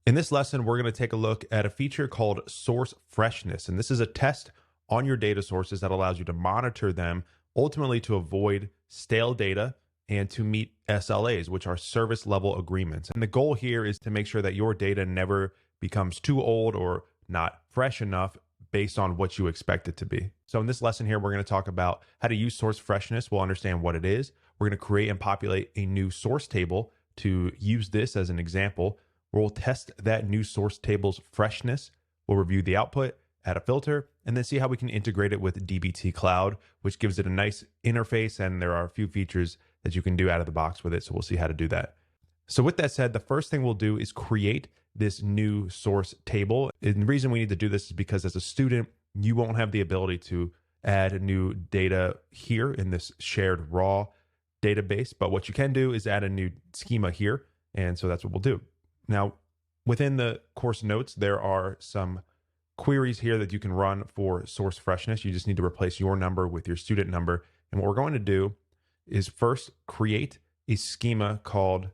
In this lesson, we're going to take a look at a feature called source freshness. And this is a test on your data sources that allows you to monitor them, ultimately to avoid stale data and to meet SLAs, which are service level agreements. And the goal here is to make sure that your data never becomes too old or not fresh enough based on what you expect it to be. So in this lesson here, we're going to talk about how to use source freshness. We'll understand what it is. We're going to create and populate a new source table to use this as an example. We'll test that new source table's freshness. We'll review the output, add a filter, and then see how we can integrate it with dbt Cloud, which gives it a nice interface. And there are a few features that you can do out of the box with it. So we'll see how to do that. So with that said, the first thing we'll do is create this new source table. And the reason we need to do this is because as a student, you won't have the ability to add new data here in this shared raw database. But what you can do is add a new schema here. And so that's what we'll do. Now, within the course notes, there are some queries here that you can run for source freshness. You just need to replace your number with your student number. And what we're going to do is first create a schema called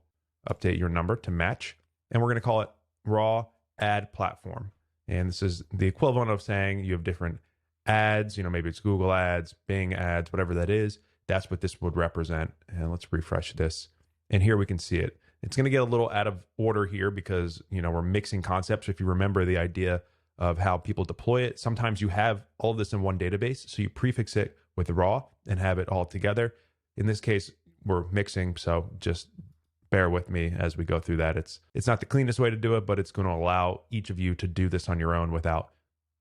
update your number to match. And we're going to call it raw ad platform. And this is the equivalent of saying you have different ads, maybe it's Google ads, Bing ads, whatever that is. That's what this would represent. And let's refresh this. And here we can see it. It's going to get a little out of order here because, we're mixing concepts. If you remember the idea of how people deploy it, sometimes you have all of this in one database. So you prefix it with raw and have it all together. In this case, we're mixing. So just bear with me as we go through that. It's not the cleanest way to do it, but it's going to allow each of you to do this on your own without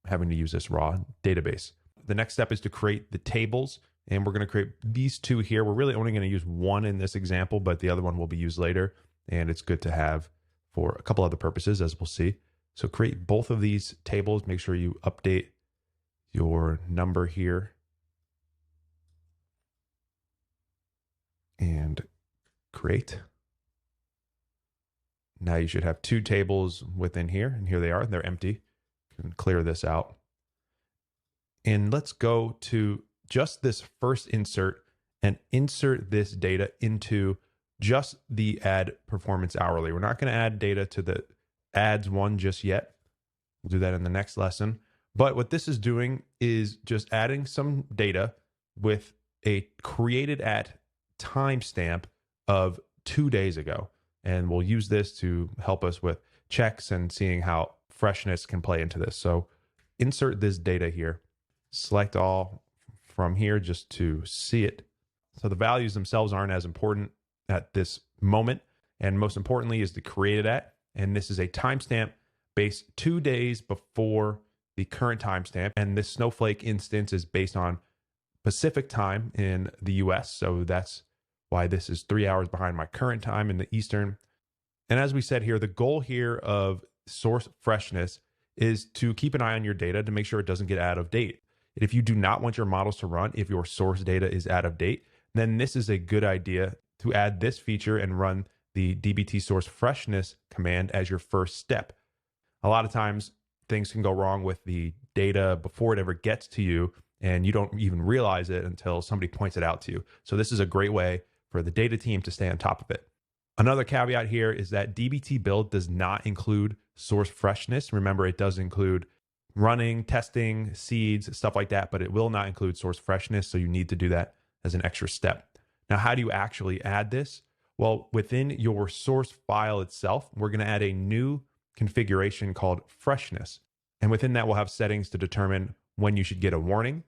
having to use this raw database. The next step is to create the tables. And we're going to create these two here. We're really only going to use one in this example, but the other one will be used later. And it's good to have for a couple other purposes, as we'll see. So create both of these tables. Make sure you update your number here. And create. Now you should have two tables within here. And here they are. They're empty. You can clear this out. And let's go to just this first insert and insert this data into just the ad performance hourly. We're not going to add data to the ads one just yet. We'll do that in the next lesson. But what this is doing is just adding some data with a created at timestamp of 2 days ago. And we'll use this to help us with checks and seeing how freshness can play into this. So insert this data here, select all from here just to see it. So the values themselves aren't as important at this moment. And most importantly is the created at. And this is a timestamp based 2 days before the current timestamp. And this Snowflake instance is based on Pacific time in the US. So that's why this is 3 hours behind my current time in the Eastern. And as we said here, the goal here of source freshness is to keep an eye on your data to make sure it doesn't get out of date. And if you do not want your models to run, if your source data is out of date, then this is a good idea to add this feature and run the dbt source freshness command as your first step. A lot of times things can go wrong with the data before it ever gets to you, and you don't even realize it until somebody points it out to you. So this is a great way for the data team to stay on top of it. Another caveat here is that dbt build does not include source freshness. Remember, it does include running, testing, seeds, stuff like that, but it will not include source freshness. So you need to do that as an extra step. Now, how do you actually add this? Well, within your source file itself, we're going to add a new configuration called freshness. And within that, we'll have settings to determine when you should get a warning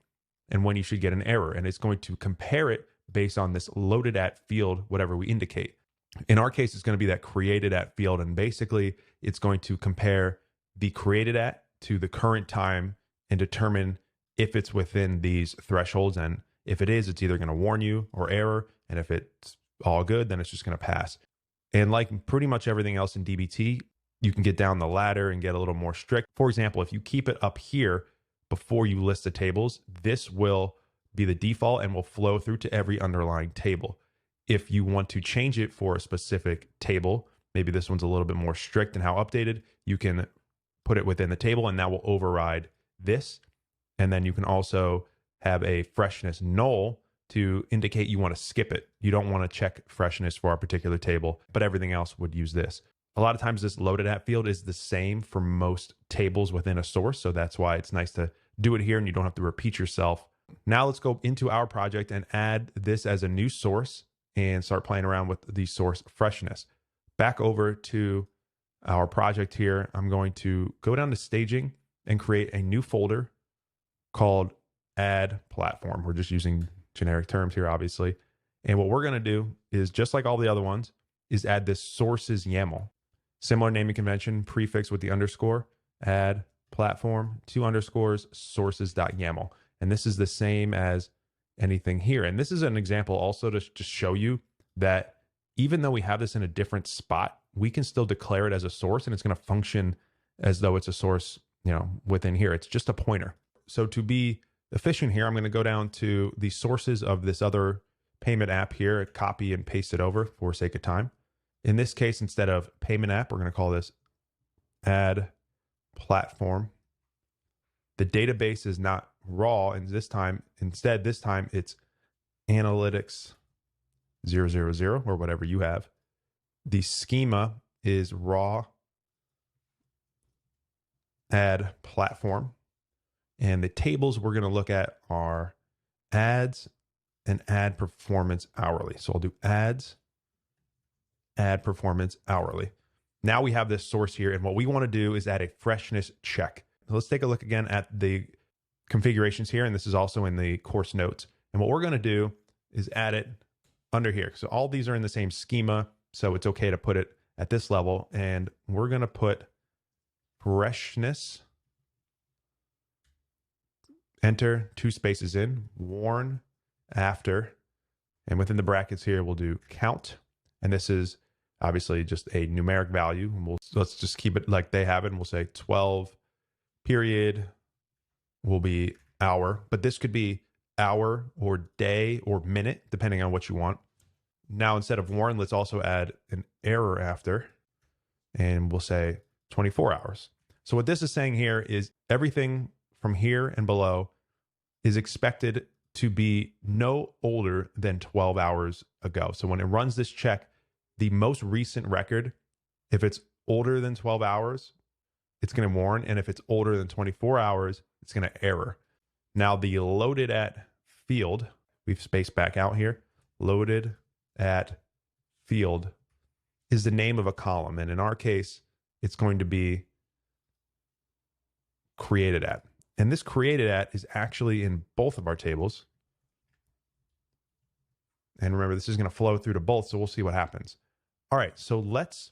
and when you should get an error. And it's going to compare it based on this loaded at field, whatever we indicate. In our case, it's going to be that created at field. And basically, it's going to compare the created at to the current time and determine if it's within these thresholds. And if it is, it's either going to warn you or error. And if it's all good, then it's just going to pass. And like pretty much everything else in dbt, you can get down the ladder and get a little more strict. For example, if you keep it up here before you list the tables, this will be the default and will flow through to every underlying table. If you want to change it for a specific table, maybe this one's a little bit more strict in how updated, you can put it within the table and that will override this. And then you can also have a freshness null to indicate you want to skip it. You don't want to check freshness for a particular table, but everything else would use this. A lot of times this loaded at field is the same for most tables within a source. So that's why it's nice to do it here and you don't have to repeat yourself. Now let's go into our project and add this as a new source and start playing around with the source freshness. Back over to our project here, I'm going to go down to staging and create a new folder called add platform. We're just using generic terms here, obviously. And what we're going to do is, just like all the other ones, is add this sources YAML. Similar naming convention, prefix with the underscore, add platform, 2 underscores, sources.yaml. And this is the same as anything here. And this is an example also to just show you that even though we have this in a different spot, we can still declare it as a source and it's going to function as though it's a source, within here. It's just a pointer. So to be efficient here, I'm going to go down to the sources of this other payment app here, copy and paste it over for sake of time. In this case, instead of payment app, we're going to call this add platform. The database is not raw, and this time it's analytics 000 or whatever you have. The schema is raw add platform. And the tables we're going to look at are ads and add performance hourly. So I'll do ads, add performance hourly. Now we have this source here, and what we want to do is add a freshness check. Let's take a look again at the configurations here, and this is also in the course notes. And what we're going to do is add it under here. So all these are in the same schema, so it's okay to put it at this level. And we're going to put freshness, enter 2 spaces in, worn after, and within the brackets here, we'll do count. And this is obviously just a numeric value. And let's just keep it like they have it. And we'll say 12 period will be hour, but this could be hour or day or minute, depending on what you want. Now, instead of worn, let's also add an error after, and we'll say 24 hours. So what this is saying here is everything from here and below is expected to be no older than 12 hours ago. So when it runs this check, the most recent record, if it's older than 12 hours, it's going to warn. And if it's older than 24 hours, it's going to error. Now the loaded at field, we've spaced back out here. Loaded at field is the name of a column. And in our case, it's going to be created at. And this created at is actually in both of our tables. And remember, this is going to flow through to both, so we'll see what happens. All right, so let's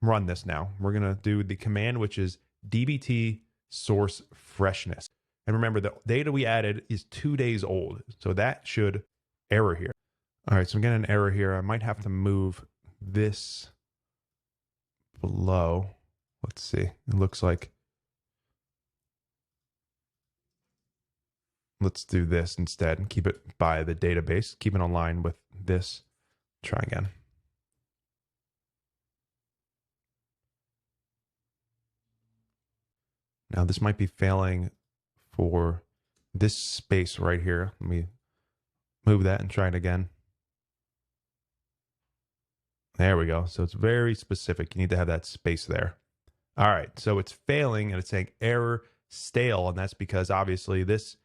run this now. We're going to do the command, which is dbt source freshness. And remember, the data we added is 2 days old, so that should error here. All right, so I'm getting an error here. I might have to move this below. Let's see. It looks like, let's do this instead and keep it by the database. Keep it online with this. Try again. Now this might be failing for this space right here. Let me move that and try it again. There we go. So it's very specific. You need to have that space there. All right. So it's failing and it's saying error stale. And that's because obviously this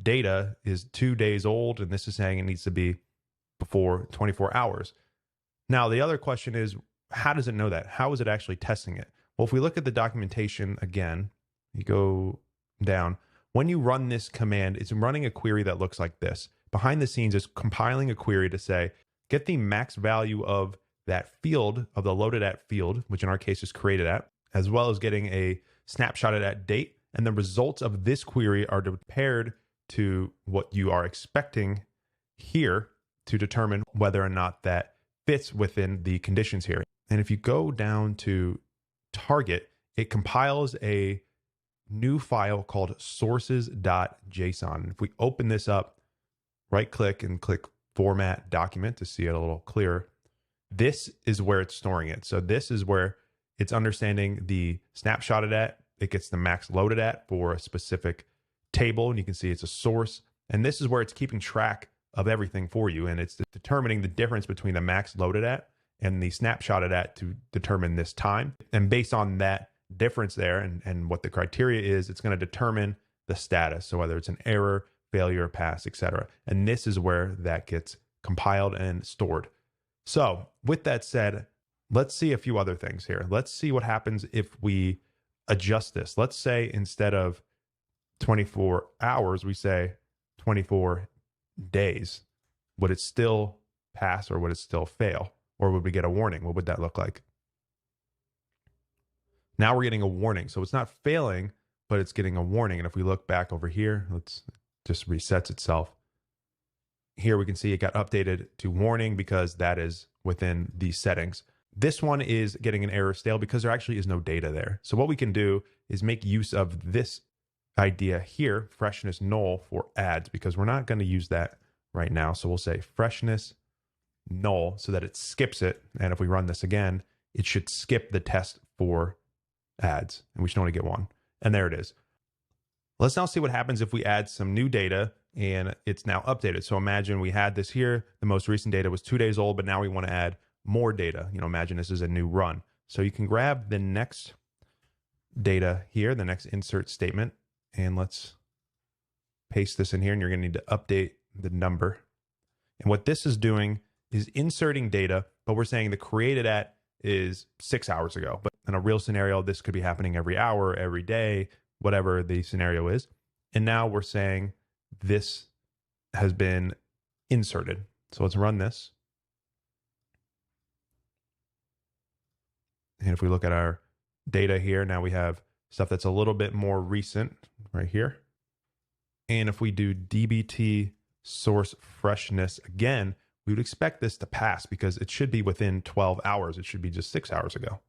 data is 2 days old, and this is saying it needs to be before 24 hours. Now, the other question is, how does it know that? How is it actually testing it? Well, if we look at the documentation again, you go down. When you run this command, it's running a query that looks like this. Behind the scenes, it's compiling a query to say, get the max value of that field, of the loaded at field, which in our case is created at, as well as getting a snapshot at date. And the results of this query are compared to what you are expecting here to determine whether or not that fits within the conditions here. And if you go down to target, it compiles a new file called sources.json. If we open this up, right click and click format document to see it a little clearer, this is where it's storing it. So this is where it's understanding the snapshot at, it gets the max loaded at for a specific table, and you can see it's a source. And this is where it's keeping track of everything for you. And it's determining the difference between the max loaded at and the snapshot it at to determine this time. And based on that difference there and what the criteria is, it's going to determine the status. So whether it's an error, failure, pass, etc. And this is where that gets compiled and stored. So with that said, let's see a few other things here. Let's see what happens if we adjust this. Let's say instead of 24 hours, we say 24 days. Would it still pass or would it still fail? Or would we get a warning? What would that look like? Now we're getting a warning. So it's not failing, but it's getting a warning. And if we look back over here, let's just resets itself. Here we can see it got updated to warning because that is within these settings. This one is getting an error stale because there actually is no data there. So what we can do is make use of this idea here, freshness null for ads, because we're not going to use that right now. So we'll say freshness null so that it skips it. And if we run this again, it should skip the test for ads, and we should only get one. And there it is. Let's now see what happens if we add some new data and it's now updated. So imagine we had this here. The most recent data was 2 days old, but now we want to add more data. Imagine this is a new run. So you can grab the next data here, the next insert statement, and let's paste this in here, and you're going to need to update the number. And what this is doing is inserting data, but we're saying the created at is 6 hours ago. But in a real scenario, this could be happening every hour, every day, whatever the scenario is. And now we're saying this has been inserted. So let's run this. And if we look at our data here, now we have stuff that's a little bit more recent right here. And if we do DBT source freshness again, we would expect this to pass because it should be within 12 hours. It should be just 6 hours ago.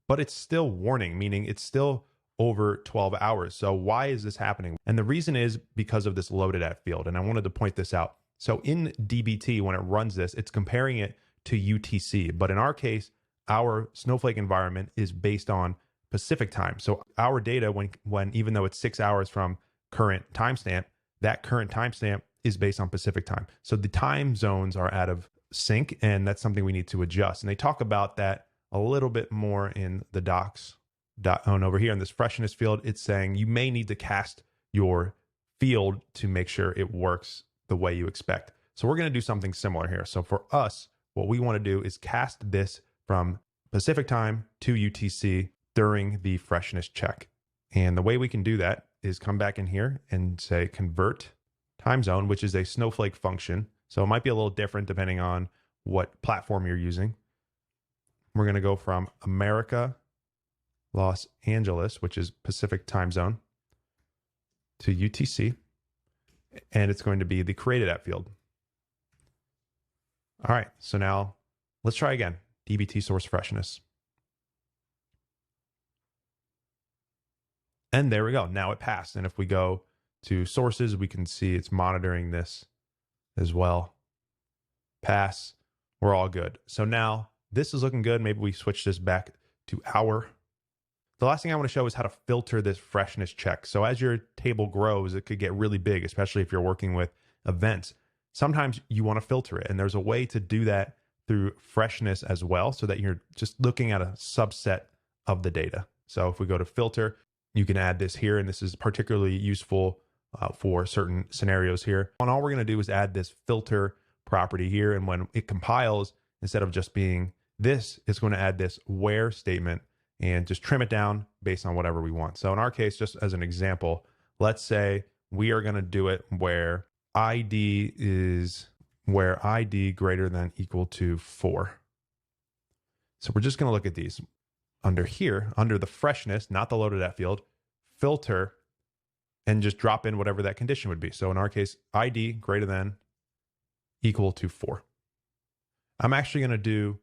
But it's still warning, meaning it's still over 12 hours. So why is this happening? And the reason is because of this loaded at field. And I wanted to point this out. So in DBT, when it runs this, it's comparing it to UTC. But in our case, our Snowflake environment is based on Pacific time. So our data, when even though it's 6 hours from current timestamp, that current timestamp is based on Pacific time. So the time zones are out of sync, and that's something we need to adjust. And they talk about that a little bit more in the docs. And over here in this freshness field, it's saying you may need to cast your field to make sure it works the way you expect. So we're going to do something similar here. So for us, what we want to do is cast this from Pacific time to UTC during the freshness check. And the way we can do that is come back in here and say convert time zone, which is a Snowflake function. So it might be a little different depending on what platform you're using. We're going to go from America, Los Angeles, which is Pacific time zone, to UTC, and it's going to be the created at field. All right, so now let's try again. DBT source freshness. And there we go. Now it passed. And if we go to sources, we can see it's monitoring this as well. Pass. We're all good. So now this is looking good. Maybe we switch this back to hour. The last thing I want to show is how to filter this freshness check. So as your table grows, it could get really big, especially if you're working with events. Sometimes you want to filter it, and there's a way to do that through freshness as well, so that you're just looking at a subset of the data. So if we go to filter, you can add this here, and this is particularly useful for certain scenarios here. And all we're going to do is add this filter property here, and when it compiles, instead of just being this, it's going to add this where statement and just trim it down based on whatever we want. So in our case, just as an example, let's say we are going to do it where ID is where ID greater than equal to 4. So we're just going to look at these under here, under the freshness, not the loaded at field, filter, and just drop in whatever that condition would be. So in our case, ID greater than equal to 4. I'm actually going to do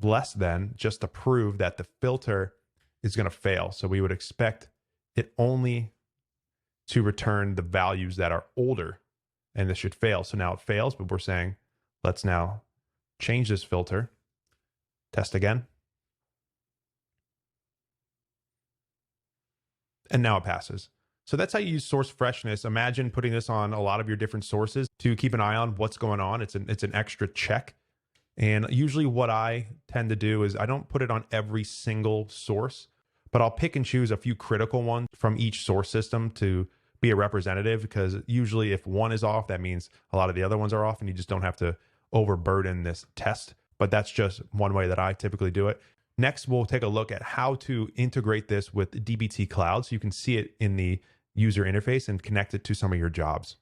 less than just to prove that the filter is going to fail. So we would expect it only to return the values that are older, and this should fail. So now it fails, but we're saying, let's now change this filter, test again. And now it passes. So that's how you use source freshness. Imagine putting this on a lot of your different sources to keep an eye on what's going on. It's an extra check. And usually what I tend to do is I don't put it on every single source, but I'll pick and choose a few critical ones from each source system to be a representative, because usually if one is off, that means a lot of the other ones are off and you just don't have to overburden this test. But that's just one way that I typically do it. Next, we'll take a look at how to integrate this with dbt Cloud so you can see it in the user interface and connect it to some of your jobs.